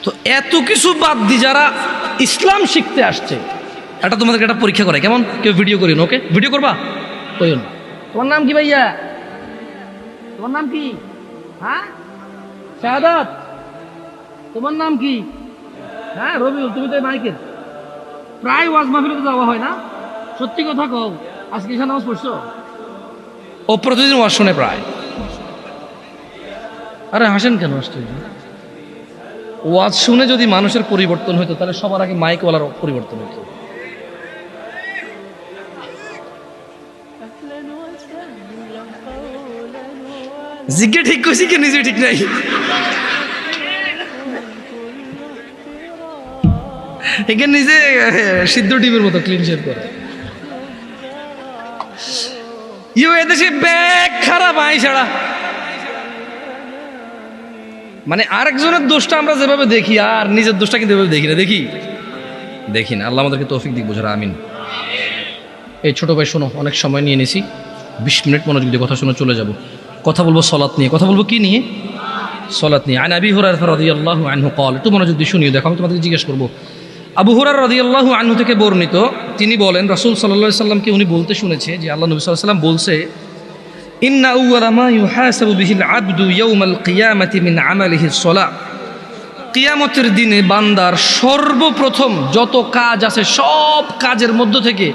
তো এত কিছু বাদ দিয়ে যারা ইসলাম শিখতে আসছে, এটা তোমাদেরকে একটা পরীক্ষা করে, কেমন? কেউ ভিডিও করি না, ওকে? ভিডিও করবা? কইও না। তোমার নাম কি ভাইয়া? তোমার নাম কি? হ্যাঁ, শাহাদাত। তোমার নাম কি? হ্যাঁ, রবিউল। তুমি তো মাইকের প্রায় ওয়াজ মাহফিলে তো যাওয়া হয় না? সত্যি কথা কও, আজকে ঈশা নামাজ পড়ছো? ও প্রতিদিন ওয়াজ শুনে প্রায়। আরে হাসেন কেন? আশ্চর্য। ওয়াজ শুনে যদি মানুষের পরিবর্তন হইতো তাহলে সবার আগে মাইকওয়ালার পরিবর্তন হইতো। জিজ্ঞে ঠিক কইছি কি নিজে ঠিক নাই? এখানে নিজে সিদ্ধ টিভির মতো ক্লিন শেভ করে। এদেশে ব্যাগ খারাপ আই ছাড়া, মানে আরেকজনের দোষটা আমরা যেভাবে দেখি আর নিজের দোষটা কিন্তু এভাবে দেখি না। দেখি না। আল্লাহ আমাদেরকে তৌফিক দিক বোঝার, আমিন। এই ছোট ভাই শোনো, অনেক সময় নিয়ে নিছি, 20 মিনিট মনোযোগ দিয়ে কথা শুনে চলে যাব। কথা বলবো সলাত নিয়ে। কথা বলবো কি নিয়ে? সলাত নিয়ে। আন আবি হুরায়রা রাদিয়াল্লাহু আনহু ক্বাল, একটু মনোযোগ দিয়ে শুনিও, দেখো আমি তোমাদেরকে জিজ্ঞেস করবো। আবু হুরায়রা রাদিয়াল্লাহু আনহু থেকে বর্ণিত, তিনি বলেন রাসূল সাল্লাল্লাহু আলাইহি সাল্লামকে উনি বলতে শুনেছে যে আল্লাহ নবী সাল্লাল্লাহু আলাইহি সাল্লাম বলছে, ইন্না আউওয়ালা মা ইউহাসাবু বিহিল আবদু ইয়াউমাল কিয়ামাতি মিন আমালিহিস সালাহ। কিয়ামতের দিনে বান্দার সর্বপ্রথম যত কাজ আছে সব কাজের মধ্য থেকে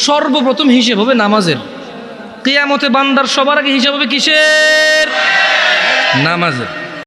সর্বপ্রথম হিসেব হবে নামাজের। কিয়ামতে বান্দার সবার আগে হিসাব হবে কিসের? নামাজের।